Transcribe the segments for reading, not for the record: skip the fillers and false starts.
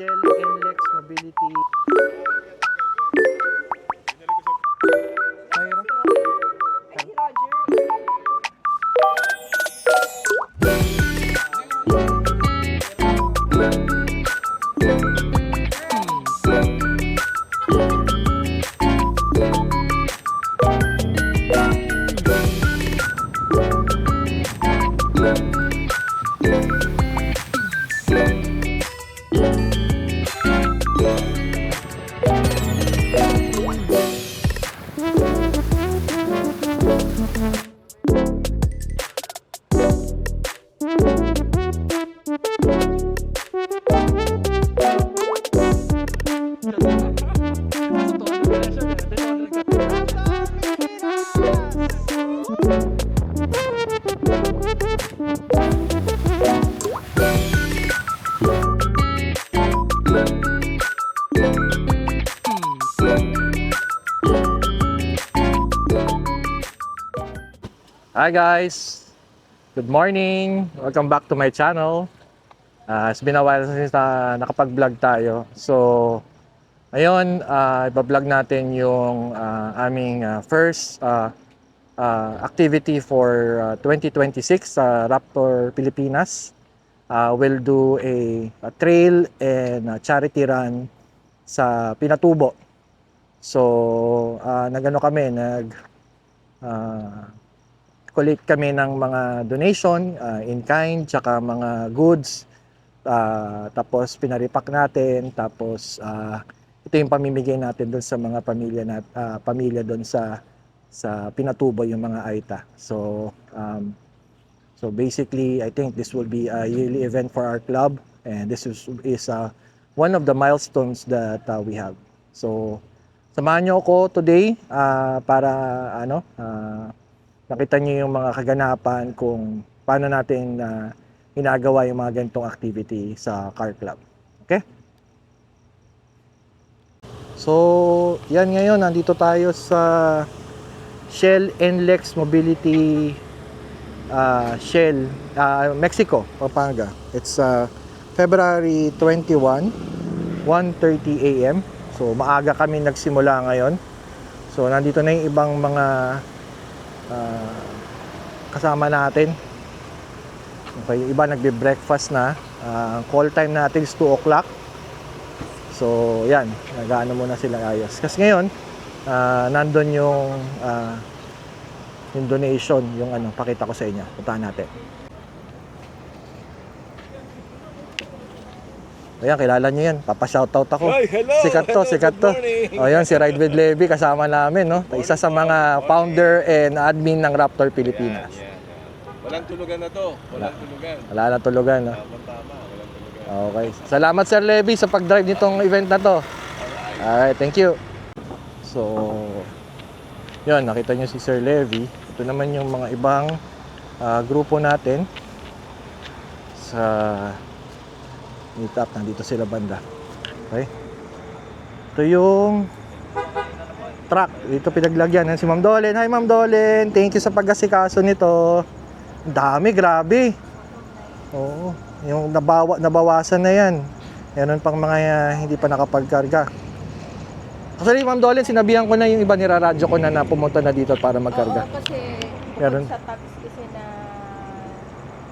Shell NLEX Mobility. Mayroon? Hi guys! Good morning! Welcome back to my channel. It's been a while since nakapag-vlog tayo. So, ngayon, iba-vlog natin yung aming first activity for 2026 sa Raptor Pilipinas. We'll do a trail and charity run sa Pinatubo. So, collect kami ng mga donation in kind, tsaka mga goods, tapos pinaripak natin, tapos ito yung pamimigay natin doon sa mga pamilya doon sa Pinatubo, yung mga Aita. So basically I think this will be a yearly event for our club, and this is one of the milestones that we have. So samahan niyo ako today para nakita niyo yung mga kaganapan kung paano natin ginagawa yung mga ganitong activity sa car club. Okay? So, yan ngayon, nandito tayo sa Shell NLEX Mobility Mexico, Pampanga. It's February 21, 1:30 AM. So, maaga kami nagsimula ngayon. So, nandito na yung ibang mga kasama natin. Okay, yung iba nagbe-breakfast na. Call time natin is 2 o'clock. So, yan. Nag-ano muna sila, ayos. Kasi ngayon, nandun yung donation, yung pakita ko sa inyo. Puntahan natin. Ayan, kilala nyo yan. Papa-shoutout ako. Hi, hello! Sikat to. O yan, si Ride with Levi, kasama namin, no? Isa sa mga founder and admin ng Raptor Pilipinas. Yan. Walang tulugan na to. Walang tulugan. Wala na tulugan, no? Tama. Walang tulugan. Okay. Salamat, Sir Levi, sa pag-drive nitong event na to. Alright, thank you. So, yun, nakita nyo si Sir Levi. Ito naman yung mga ibang grupo natin sa meetup. Nandito sila banda. Okay. Ito yung truck. Dito pinaglagyan si Ma'am Dolen. Hi Ma'am Dolen. Thank you sa pag-asikaso nito. Ang dami, grabe. Oo. Yung nabawasan na yan. Meron pang mga hindi pa nakapagkarga. Actually, Ma'am Dolen, sinabihan ko na yung iba, niraradyo ko na pumunta na dito para magkarga. Oo, kasi meron sa tax kasi na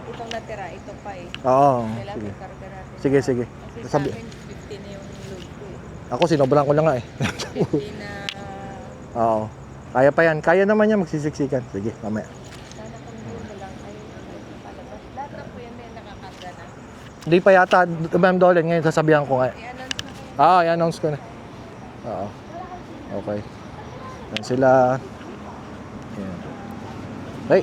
itong natira, ito pa eh. Oo. Kailangan Sige. ikarga natin. Sige, sige. Kasi sa Sabi, akin, 50 na yung load ko eh. ako sinobran ko lang nga eh. 50 na... Oo. Kaya pa yan. Kaya naman yan magsisiksikan. Sige, mamaya. Sana kung doon na lang ay palabas. Lahat ng po yan may nakakarga na. Hindi pa yata, Ma'am Dolen, ngayon sasabihan ko nga. I-announce na kayo. I-announce ko na. Oo. Okay. Yan sila. Yan. Hey.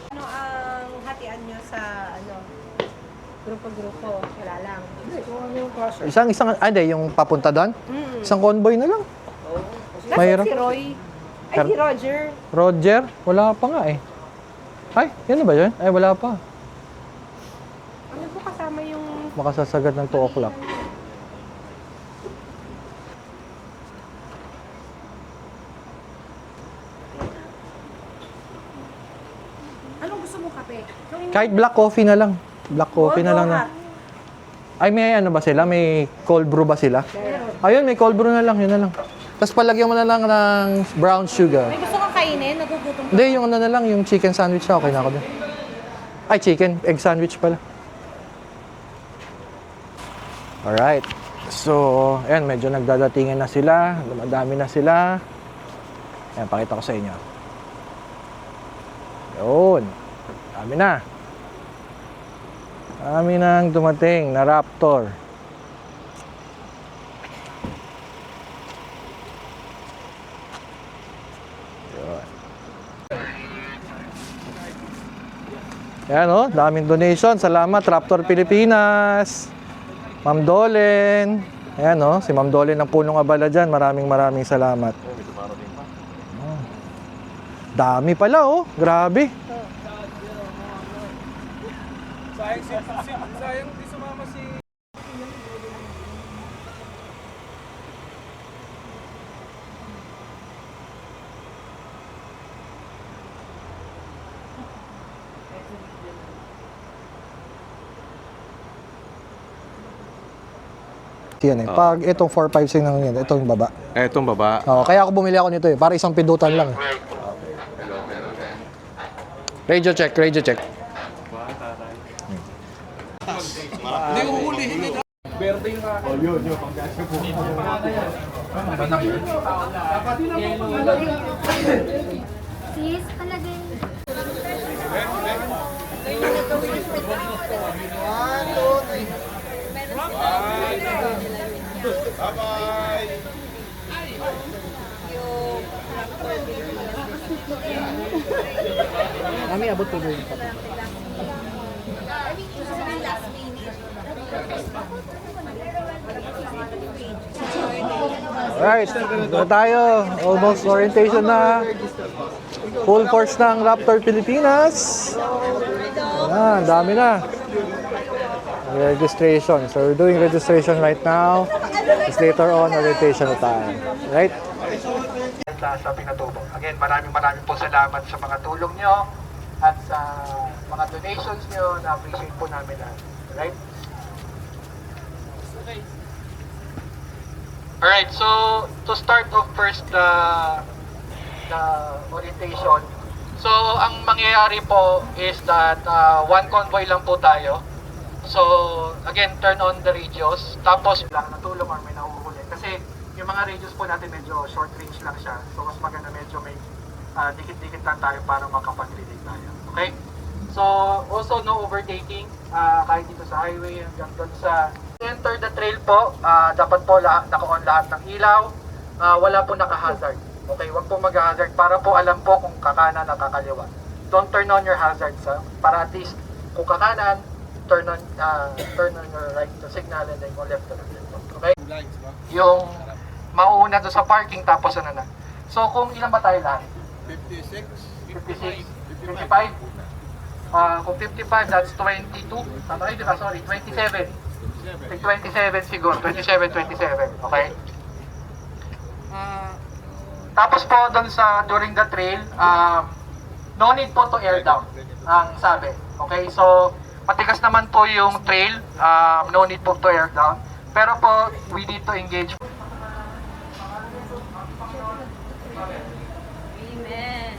Ano ang hatian nyo sa grupo-grupo? Wala lang. Isang, hindi, yung papunta doon? Isang convoy na lang. Nasaan Mayroon? si Roy? Ay, si Roger. Roger? Wala pa nga eh. Ay, yan na ba yun? Ay, wala pa. Ano po kasama yung... Makasasagad ng 2 o'clock. Anong gusto mo kape? Kahit black coffee na lang. Black coffee na lang na. Ay, may ano ba sila? May cold brew ba sila? Ayun, may cold brew na lang. Yun na lang. Tapos palagyan mo na lang ng brown sugar. May gusto kang kainin? Nagugutom ka? Hindi, yung ano na lang, yung chicken sandwich na. Okay na ako doon. Ay, chicken. Egg sandwich pala. Alright. So, ayan, medyo nagdadatingan na sila. Dumadami na sila. Ayan, pakita ko sa inyo. Yun. Dami na. Dami nang dumating na Raptor. Yun. Ayan o, daming donation. Salamat, Raptor Pilipinas. Ma'am Dolen. Ayan o, si Ma'am Dolen ng Punong Abala dyan. Maraming salamat. Dami pala oh, grabe. Sayang di sumama si... Yan eh. Pag itong 456 ng yan, itong baba. Etong baba. Oh, kaya ako bumili ako nito eh, para isang pindutan lang. Radio check, radio check. Hindi uhulihin nila. Sis, palagay. Kami abot po doon. Alright, na tayo. Almost orientation na. Full force ng Raptor Pilipinas. Ah, dami na. Registration. So we're doing registration right now. Just later on, orientation na tayo. Right? Sa Pinatubo. Again, maraming po salamat sa mga tulong nyo at sa mga donations nyo. Na-appreciate po namin lahat. Right? Alright, so to start off first the orientation. So ang mangyayari po is that one convoy lang po tayo. So again, turn on the radios. Tapos lang natulong or may nahuhuli. Kasi yung mga radios po natin medyo short range lang siya. So mas maganda medyo may dikit-dikit lang tayo para makapag-relay tayo. Okay? So also no overtaking kahit dito sa highway hanggang doon sa enter the trail po, dapat po naka-on lahat ng ilaw, wala po naka-hazard. Okay, wag po mag-hazard para po alam po kung kakanan o kakaliwa. Don't turn on your hazards para at least kung kakanan, turn on your right to signal and then go left to the left. Okay? Yung mauuna doon sa parking tapos ano na. So kung ilan ba tayo lahat? 56. 56, 55. Kung 55, that's 22. Sorry, 27. 27 siguro, 27. Okay? Tapos po doon sa during the trail, no need po to air down ang sabi. Okay? So, matigas naman po yung trail, no need po to air down. Pero po, we need to engage. Amen.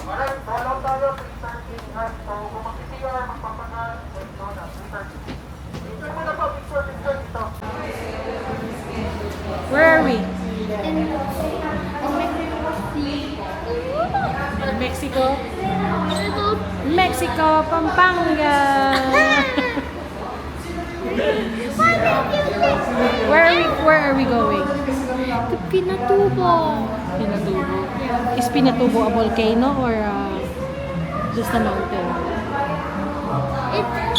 Alright, follow tayo, 3:30. So, kung mag-CR, magpapangal, doon na, 3:30. Picture mo na po, picture dito. Where are we? Mexico. Mexico, Pampanga. Where are we going? To Pinatubo. Pinatubo. Is Pinatubo a volcano or just a mountain? It's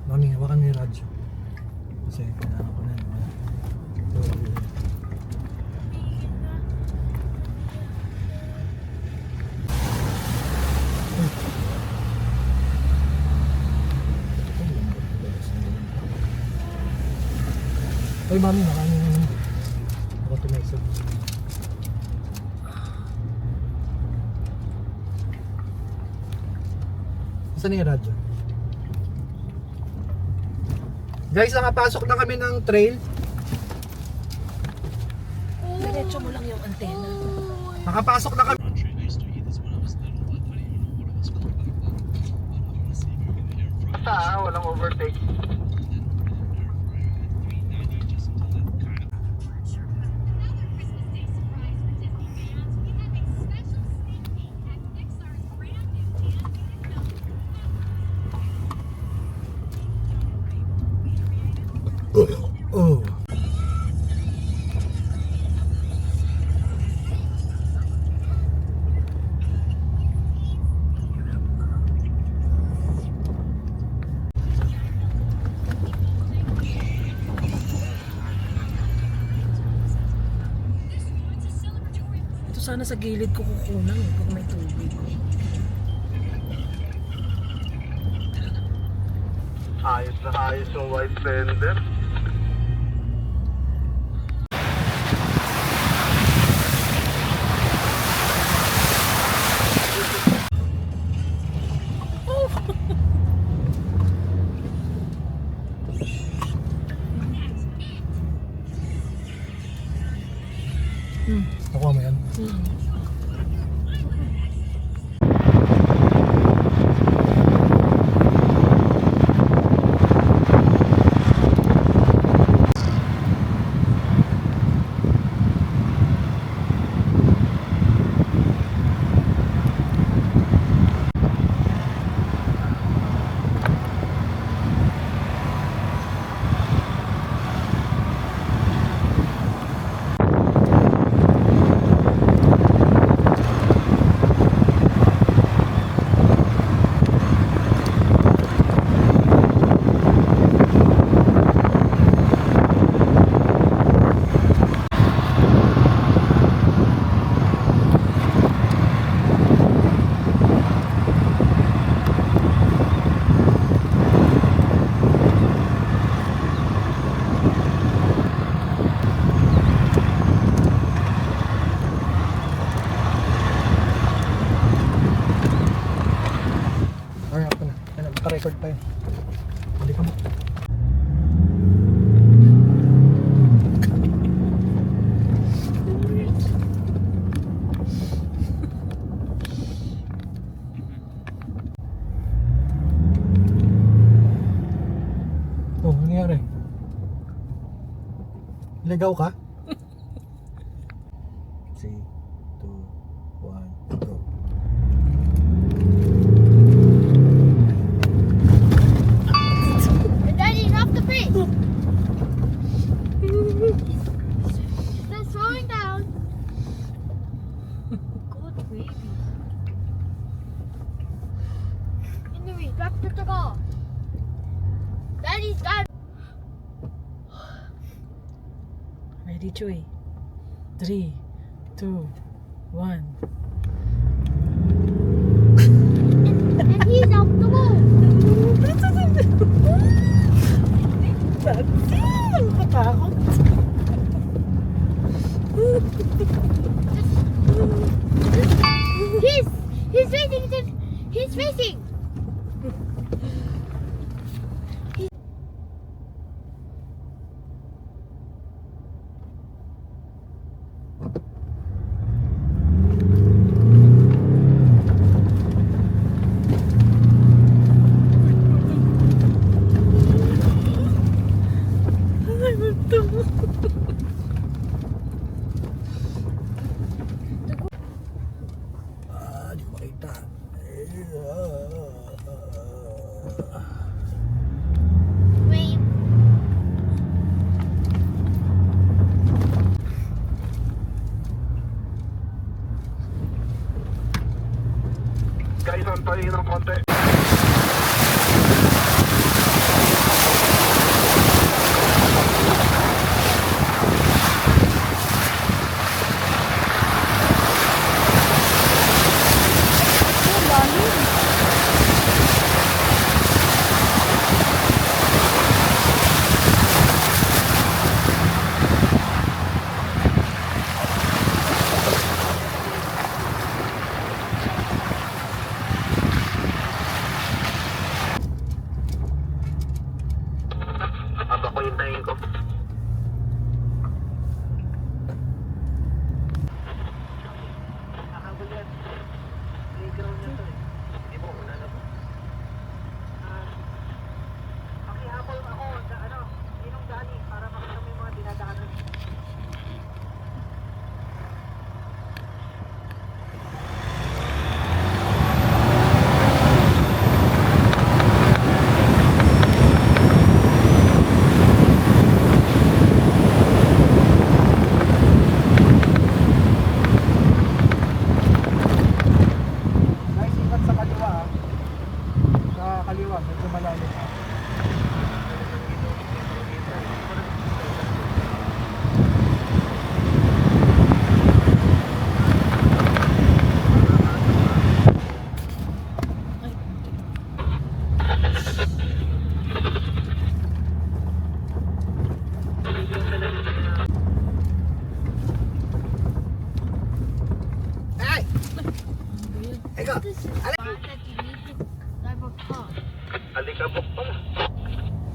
Mami, hawakan mo yung radyo. Kasi kailangan ko na. Ay, mami, nakain ako tumesog. Saan yung radyo? Guys, nakapasok na kami ng trail. Diretso mo lang yung antena. Nakapasok na kami. Basta, walang overtake. Oh. Ito sana sa gilid ko kukunan pag may tubig. Ayos na ayos yung white blender. Nakuha mo yan? Naka-record pa yun. Hindi ka mo. Oh, ano nangyari? Ligaw ka? 3, 2, 1, go. Daddy, off the bridge. They're slowing down. Good baby. Henry, drop the throttle. Daddy's got. Ready, Chewy? 3, 2, 1. And he's off the wall. Nakatakot. He's racing. He's racing.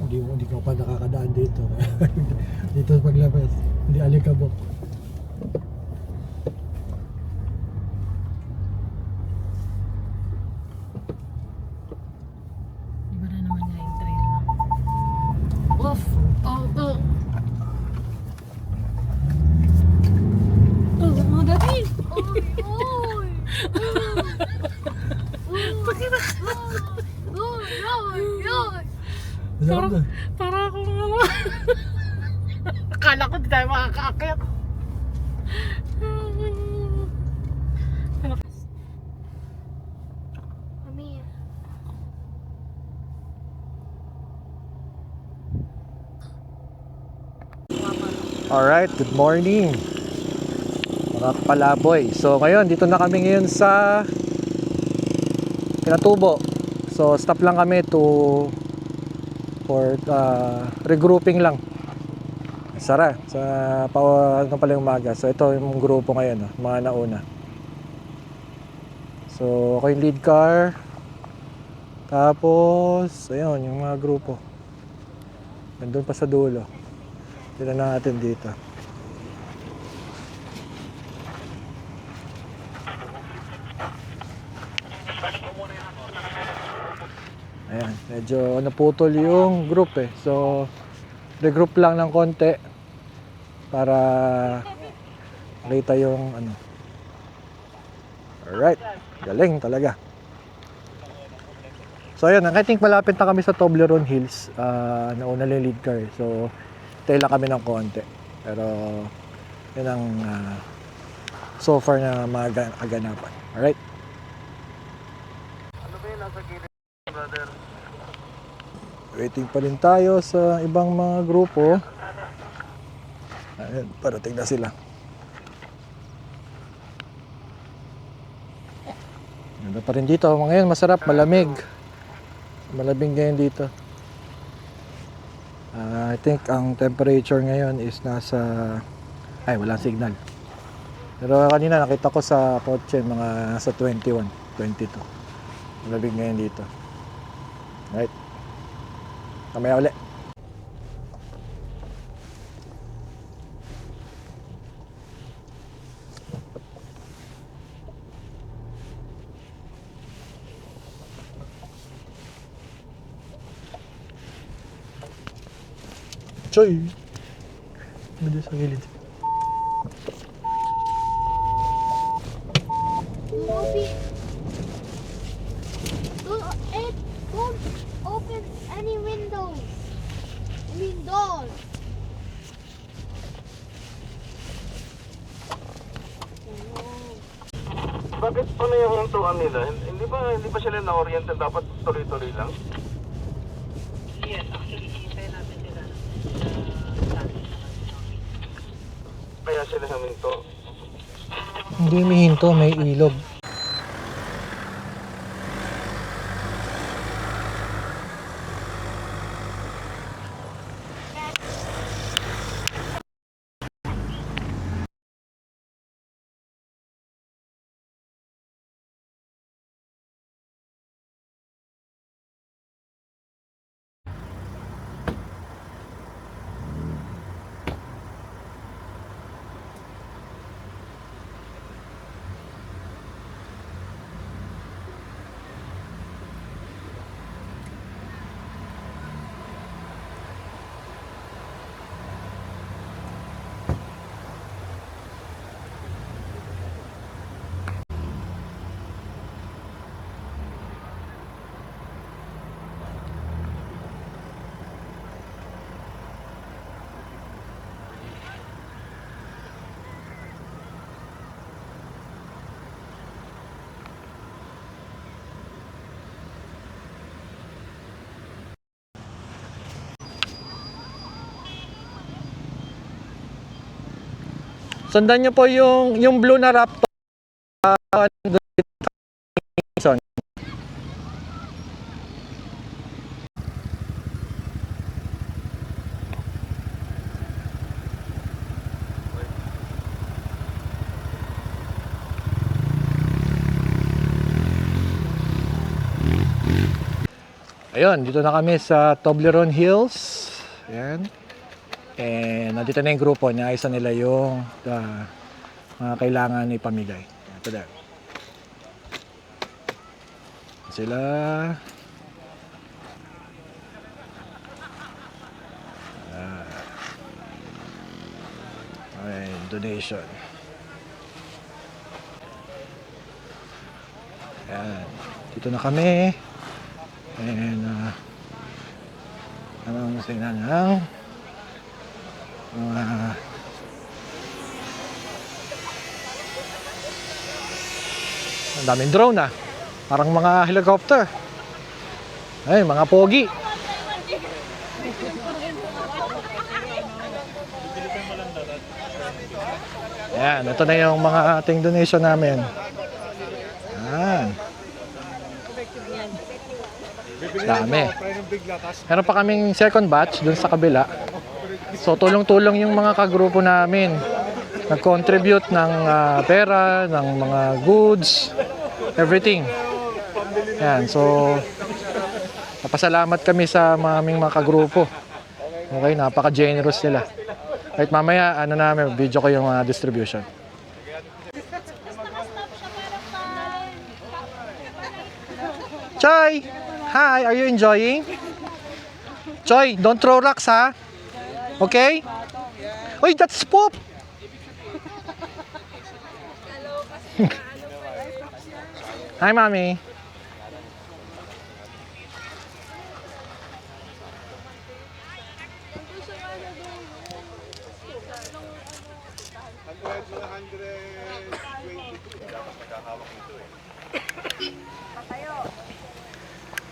Hindi ka pa nakakadaan dito. Dito sa paglabas, hindi alikabok. Iba na naman nga yung trail na. Oof! Oh, oh! Oh, mga dati! Oy, oy. Oy, oy, oy. Para akong ano. Akala ko di tayo makakaakyat. Mami. Alright, good morning mga kapalaboy. So ngayon, dito na kami ngayon sa Pinatubo. So stop lang kami for regrouping lang. Sara, sa ano pala yung umaga. So ito yung grupo ngayon, mga nauna. So ako yung lead car. Tapos, ayun, yung mga grupo. Nandun pa sa dulo. Tignan natin dito. Ayan, medyo naputol yung group eh. So, regroup lang ng konti para makita yung ano. Alright, galing talaga. So ayun, I think malapit na kami sa Toblerone Hills. Nauna lang yung lead car. So, tayo lang kami ng konti. Pero, yun ang so far na mga aganapan. Alright? Waiting pa rin tayo sa ibang mga grupo. Ayun, parating na sila. Ganda pa rin dito. Ngayon masarap, malamig. Malamig ngayon dito. I think ang temperature ngayon is nasa... Ay, walang signal. Pero kanina nakita ko sa kotse mga nasa 21, 22. Malamig ngayon dito. Right. Kamaya ulit. Choy! Medyo sa gilid. Don't open any windows. I mean doors. Bakit pa na yung hintuan nila? Hindi ba sila na-oriented? Dapat tuloy-tuloy lang? Yes, actually, hintay natin sila. Kaya sila huminto. Hindi mihinto, may ilog. Sundan nyo po yung blue na Raptor. Ayun, dito na kami sa Toblerone Hills. Ayan. And nandito na yung grupo. Naayos na nila yung mga kailangan ipamigay. Ito na. Sila. Okay, donation. Ayan. Dito na kami. And anong sina ng ang daming drone ah. Parang mga helicopter. Ay, mga pogi. Ayan, ito na yung mga ating donation namin. Ayan. Dami. Meron pa kaming second batch dun sa kabila. So tulong-tulong yung mga kagrupo namin. Nag-contribute ng pera, ng mga goods, everything. Yan, so napasalamat kami sa aming mga kagrupo. Okay, napaka-generous nila. Kahit mamaya, video ko yung distribution. Choy! Hi, are you enjoying? Choy, don't throw rocks, ha? Okay? Uy, that's Pop! Hi, Mommy.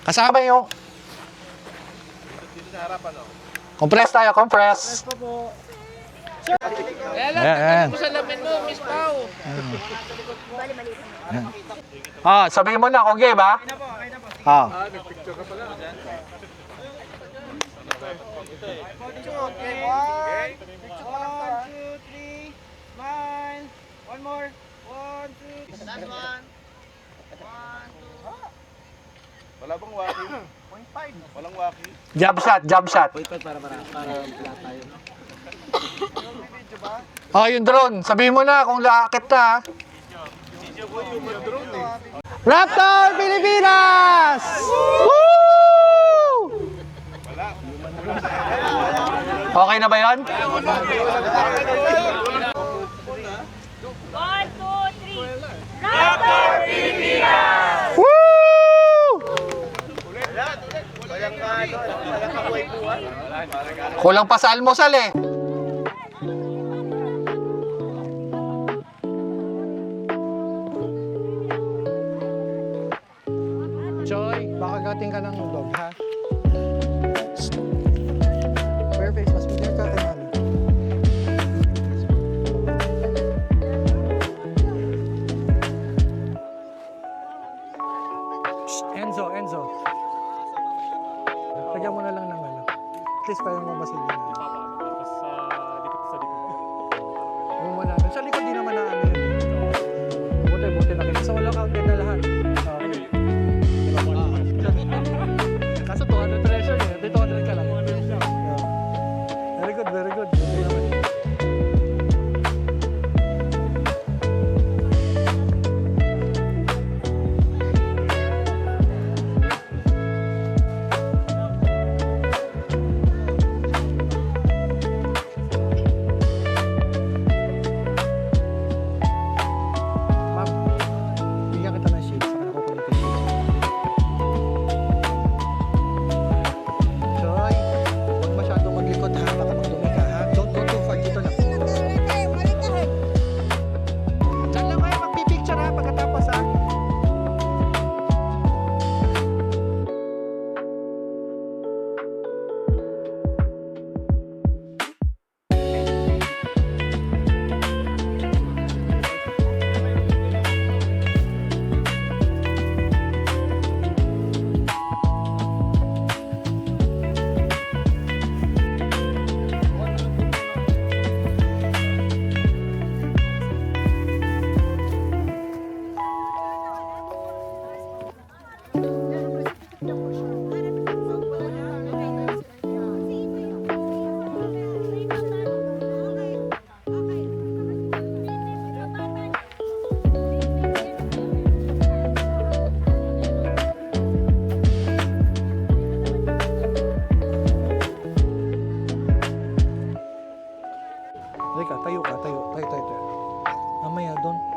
Kasama yung compress tayo, compress. Ayan. Sabihin mo na kung game, ha? Wala bang waki? 0.5. Walang waki. Jab shot, jab shot. Yung drone. Sabihin mo na kung laakit na. Raptor Pilipinas! Woo! Okay na ba yan? 1, 2, 3. Raptor Pilipinas! Woo! Kulang pa sa almusal eh. Choy, baka gating ka ng dog, ha? Bare face, mas bigyan ka kay mami. Enzo. Lagyan mo na lang ng At least parang mabasin na. Yung wala. Sa likod di naman na yun. Buti na kita. So wala counted na lahat. Kaso 200 pressure eh. Dito 200 ka lang. Very good. Buti naman. Ma'am, bigyan kita ng sheets.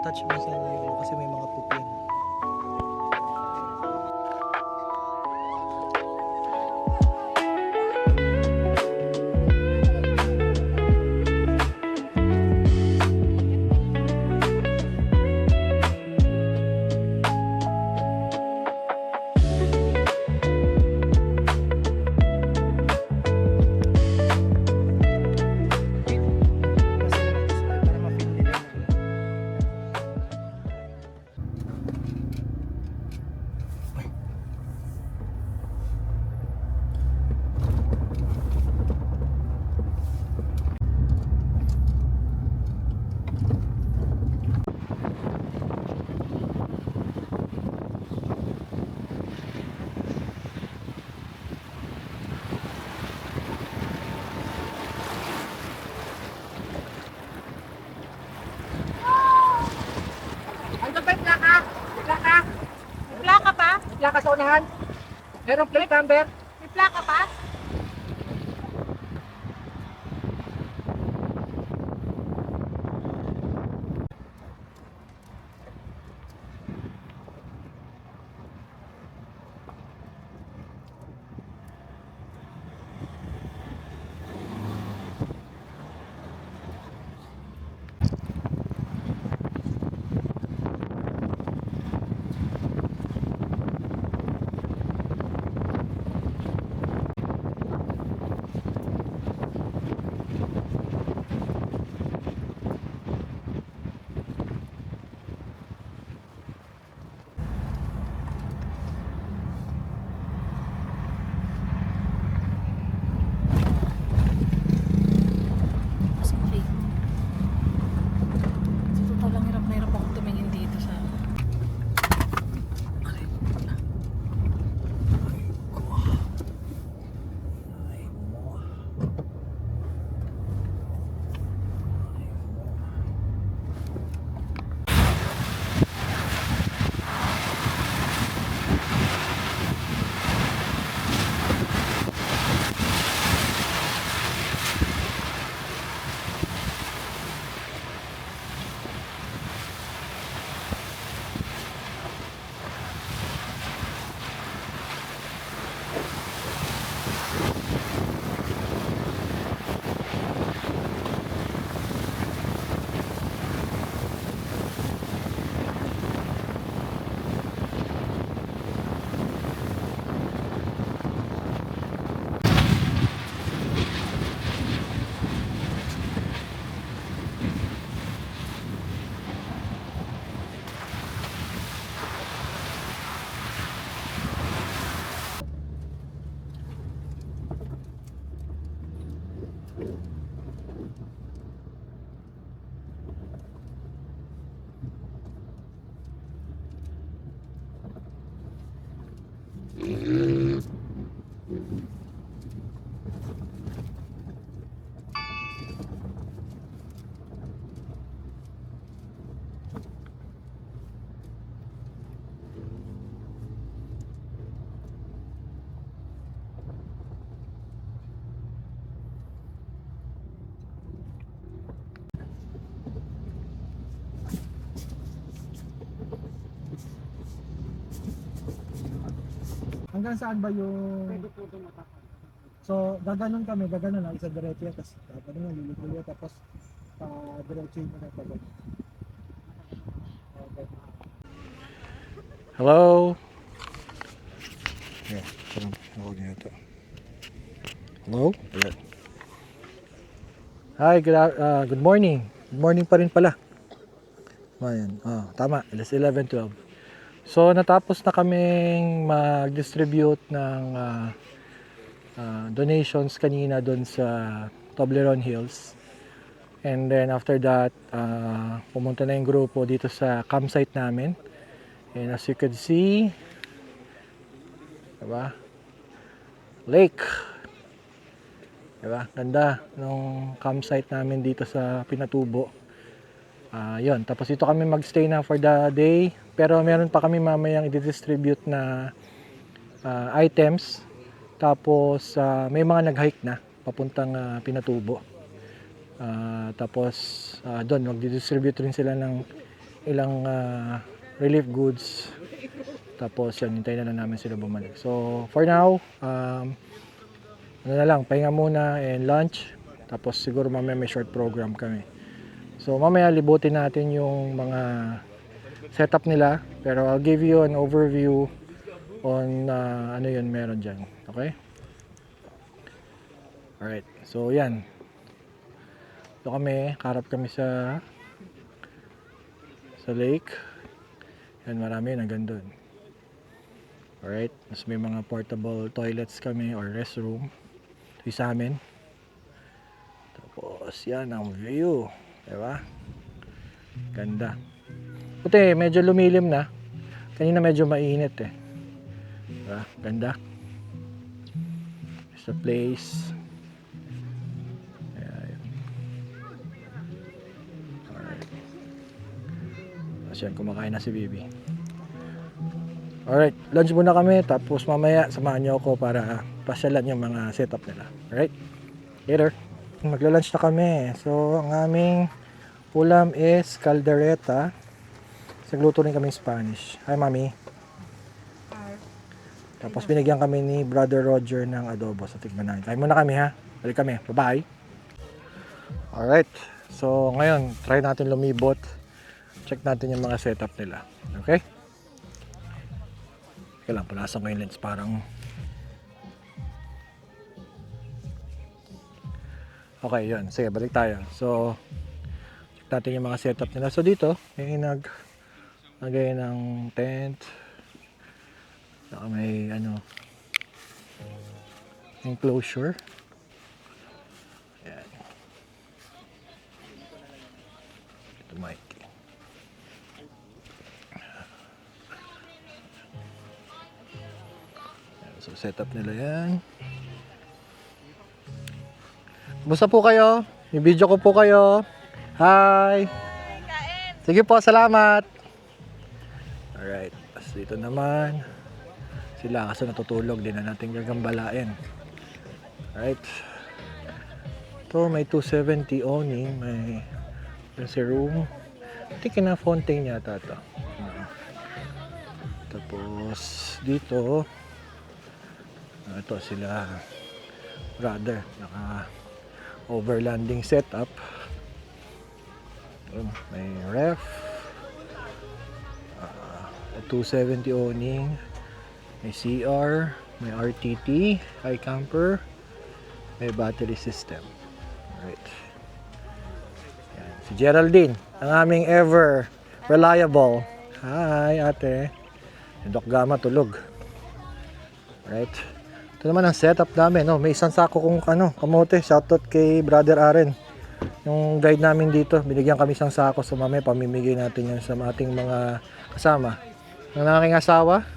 touch mo sa kasi may mga poop yan. Para ma-feel nila. Andun ba yung plaka? Plaka? May plaka pa? Plaka sa unahan? Merong plate number? May plaka pa? Sorry. Sa totoo lang, hirap na hirap ako tumingin dito sa... Hanggang saan ba yung... So, gaganon kami, gaganon lang, isa diretso yan, tapos gaganon lang, lilipuli, tapos diretso yun na pagod. Okay. Hello? Yeah, huwag niyo ito. Hello? Ayan. Hi, good morning. Good morning pa rin pala. Ayan, tama, alas 11:12. So natapos na kaming mag-distribute ng donations kanina doon sa Toblerone Hills. And then after that, pumunta na yung grupo dito sa campsite namin. And as you could see, diba? Lake. Diba? Ganda nung campsite namin dito sa Pinatubo. Yun, tapos ito kami magstay na for the day, pero meron pa kami mamayang i-distribute na items. Tapos may mga nag-hike na papuntang Pinatubo. Tapos doon magdi-distribute rin sila ng ilang relief goods. Tapos yan, hintayin na lang namin sila bumalik. So for now, ano na lang, pahinga muna and lunch. Tapos siguro mamaya may short program kami. So mamaya libutin natin yung mga setup nila. Pero I'll give you an overview on ano yun meron dyan. Okay? Alright, so yan. Ito kami, harap kami sa lake. Yan, marami yun hanggang doon. Alright, mas may mga portable toilets kami or restroom. Ito yung sa amin. Tapos yan ang view. Diba? Ganda. Puti, medyo lumilim na. Kanina medyo mainit eh. Diba? Ganda. It's a place. Ayan. Alright. Tapos yan, kumakain na si Bibi. Alright, lunch muna kami. Tapos mamaya samahan niyo ako para pasyalan yung mga setup nila. Alright? Later. Magla-lunch na kami. So, ang aming ulam is caldereta. Sagluto rin kami Spanish. Hi, Mami. Tapos binigyan kami ni Brother Roger ng adobo. So, tignan natin. Kain muna kami, ha? Balik kami. Bye-bye. Alright. So, ngayon, try natin lumibot. Check natin yung mga setup nila. Okay? Kaya lang, palasan ko yung lens. Parang... Okay, yun. Sige, balik tayo. So, check natin yung mga setup nila. So, dito, may naglagay ng tent. Saka may, enclosure. Ayan. Ito, Mike. Ayan, so, setup nila yan. Kumusta po kayo? I-video ko po kayo. Hi! Sige po, salamat! Alright, tapos dito naman sila kasi natutulog, din na natin gagambalain. Alright. Ito, may 270 awning, may fancy room. I think na fountain yata ito. Tapos dito, ito sila brother, naka overlanding setup. May ref, 270 awning, may CR, may RTT, high camper, may battery system. Alright. Yan. Si Geraldine, ang aming ever reliable. Hi ate. Si Doc Gama tulog. Alright. Ito naman ang setup namin, no? May isang sako kung kamote. Shoutout kay Brother Aren. Yung guide namin dito, binigyan kami isang sako. So mamaya pamimigay natin yan sa ating mga kasama. Ang aking asawa,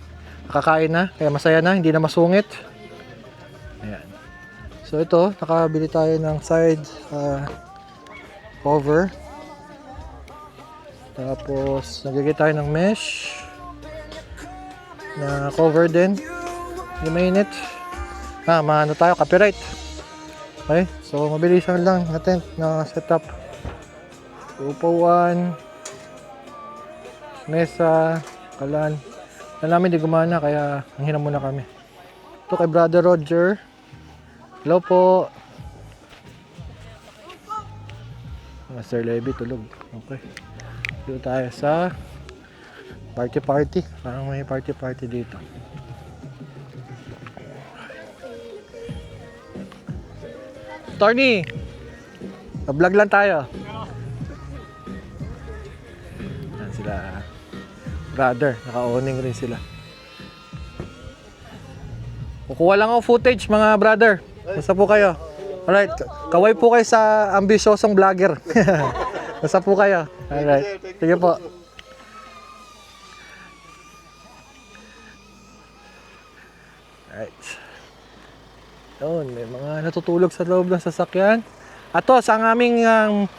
nakakain na, kaya masaya na, hindi na masungit. Ayan. So ito, nakabili tayo ng side cover. Tapos naglagay tayo ng mesh na cover din. Hindi mainit. Maano tayo, copyright. Okay, so mabilisan lang na tent na setup. Upuan, mesa, kalan. Alam namin di gumana kaya hangin muna kami. Ito kay Brother Roger. Hello po. Master Levy tulog. Okay. Dito tayo sa party. Parang may party dito. Tony, vlog lang tayo. Yan sila, brother, naka-owning rin sila. Kukuha lang ako footage mga brother. Basta po kayo. Alright, kaway po kayo sa ambisyosong vlogger. Basta po kayo. Alright, sige po. Alright. Doon, may mga natutulog sa loob ng sasakyan. Ato, sa aming ang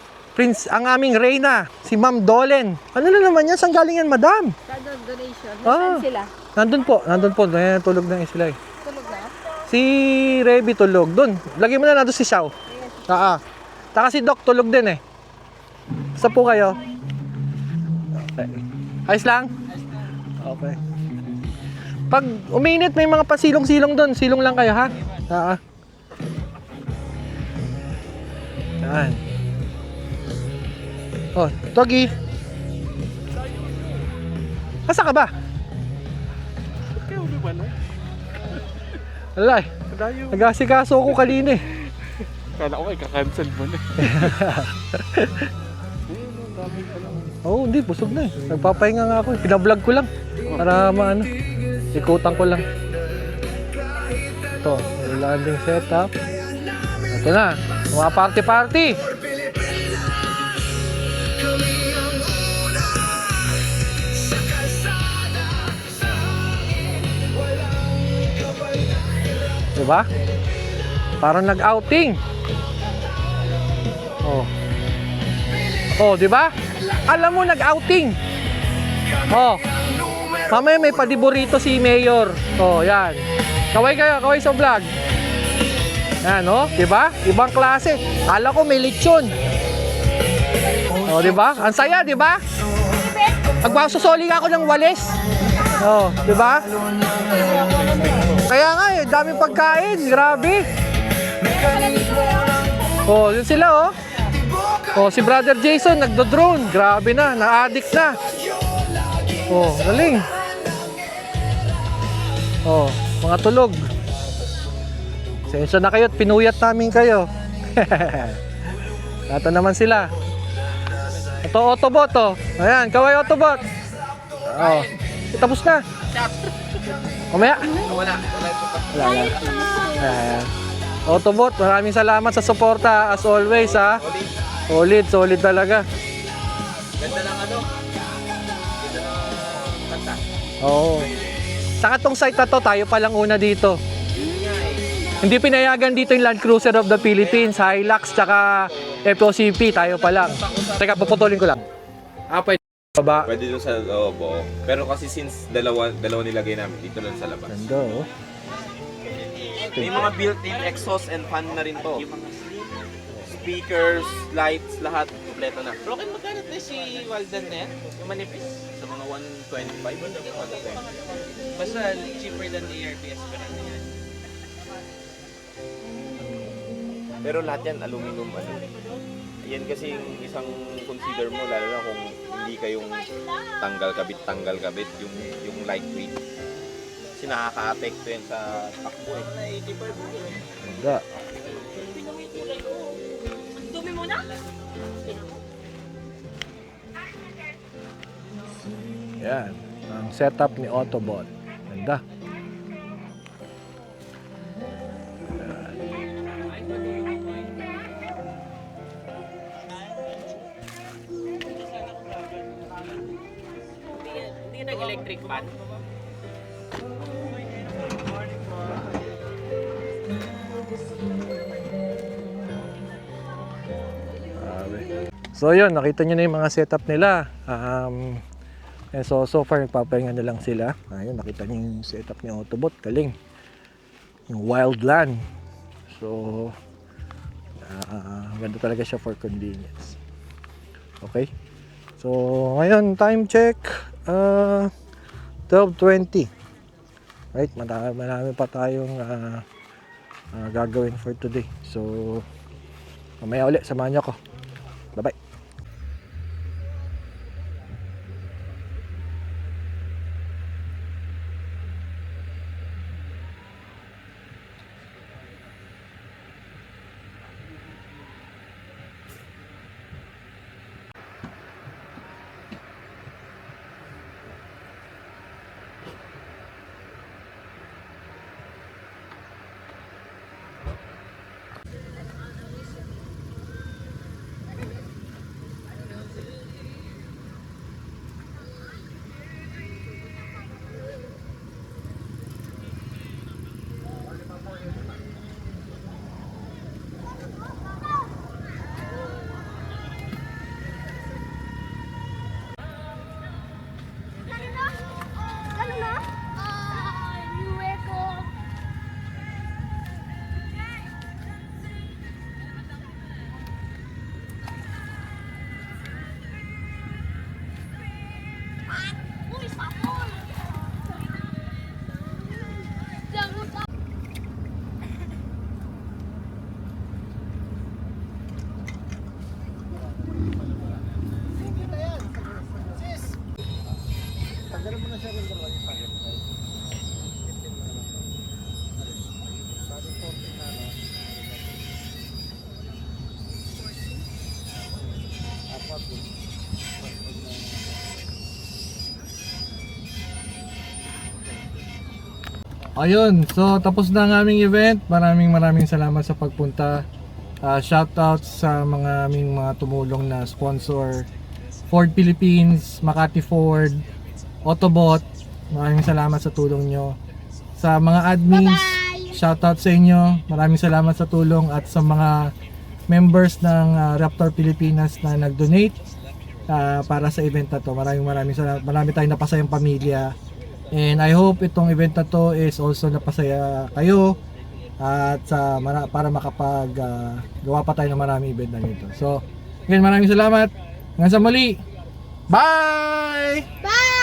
aming reyna, si Ma'am Dolen. Ano na naman yan? Saan galing yan, madam? Donation. Nasaan sila? Nandun po. Tulog na yung sila eh. Tulog na? Si Reby tulog. Doon. Lagay mo na nandun si Xiao. Taka si Doc tulog din eh. Basta po kayo. Ayos lang? Okay. Pag uminit, may mga pasilong-silong doon. Silong lang kayo, ha? Yan. Oh, Togi. Asa ka ba? Alay. Nag-asikaso ako kanina eh. Kala ko ika-cancel mo na. Oo, hindi. Busog na eh. Nagpapahinga nga ako eh. Pinablog ko lang. Para maano. Ikutan ko lang. Ito. May landing setup. Ito na. Mga party-party. Diba? Parang nag-outing. Oh. Oh, diba? Alam mo, nag-outing. Oh. Mamaya may padiborito si Mayor. Oh, yan. Kaway kayo, kaway sa vlog. Yan, oh. Diba? Ibang klase. Kala ko may lechon. Oh, diba? Ang saya, diba? Magpasusoli ako ng walis. Oh, diba? Kaya nga eh, daming pagkain. Grabe. Oh, yun sila oh. Oh, si Brother Jason nagdo-drone. Grabe na, na-addict na. Oh, galing. Oh, mga tulog. Sensya na kayo at pinuyat namin kayo. Ito naman sila. Ito Autobot oh. Ayan, kaway Autobot. Oh, tapos na. Mamaya. Wala. Ayan. Autobot, maraming salamat sa suporta as always ha. Solid talaga. Ganda ng ano? Ganda ng kanta. Oo. Saka tong site na to, tayo pa lang una dito. Hindi pinayagan dito yung Land Cruiser of the Philippines, Hilux, tsaka FOCP, tayo pa lang. Teka, puputulin ko lang. Pwede baba. Pwede doon sa loob, oo. Pero kasi since dalawa nilagay namin dito lang sa labas. Ganda oh. May mga built-in exhaust and fan na rin to. Speakers, lights, lahat kompleto na. Pero kung magkano na si Walden na yan? Yung manipis? Sa mga 125. Basta cheaper than the ARPS pero ano yan. Pero lahat yan aluminum ano. Yan kasi yung isang consider mo lalo na kung hindi kayong tanggal kabit yung lightweight. Kasi nakaka-apekto yan sa takbo eh. Ganda. Dumi muna? Yan. Ang setup ni Autobot. Ganda. Hindi nag-electric fan. So yun, nakita nyo na yung mga setup nila. So far nagpapahinga na lang sila. Ayun, nakita nyo yung setup ni Autobot. Galing. Yung Wildland. So, ganda talaga siya for convenience. Okay. So, ngayon, time check. 12:20. Right, marami pa tayong gagawin for today. So, mamaya ulit, samahan nyo ako. Bye-bye. Ayun, so tapos na ang aming event. Maraming salamat sa pagpunta. Shoutout sa mga aming mga tumulong na sponsor. Ford Philippines, Makati Ford, Autobot. Maraming salamat sa tulong nyo. Sa mga admins, shoutout sa inyo. Maraming salamat sa tulong at sa mga members ng Raptor Pilipinas na nag-donate para sa event na to. Maraming salamat. Marami tayong napasayang pamilya. And I hope itong event na to is also napasaya kayo at para makapag gawa pa tayo ng maraming event na nito. So, again, maraming salamat. Hanggang sa muli. Bye! Bye!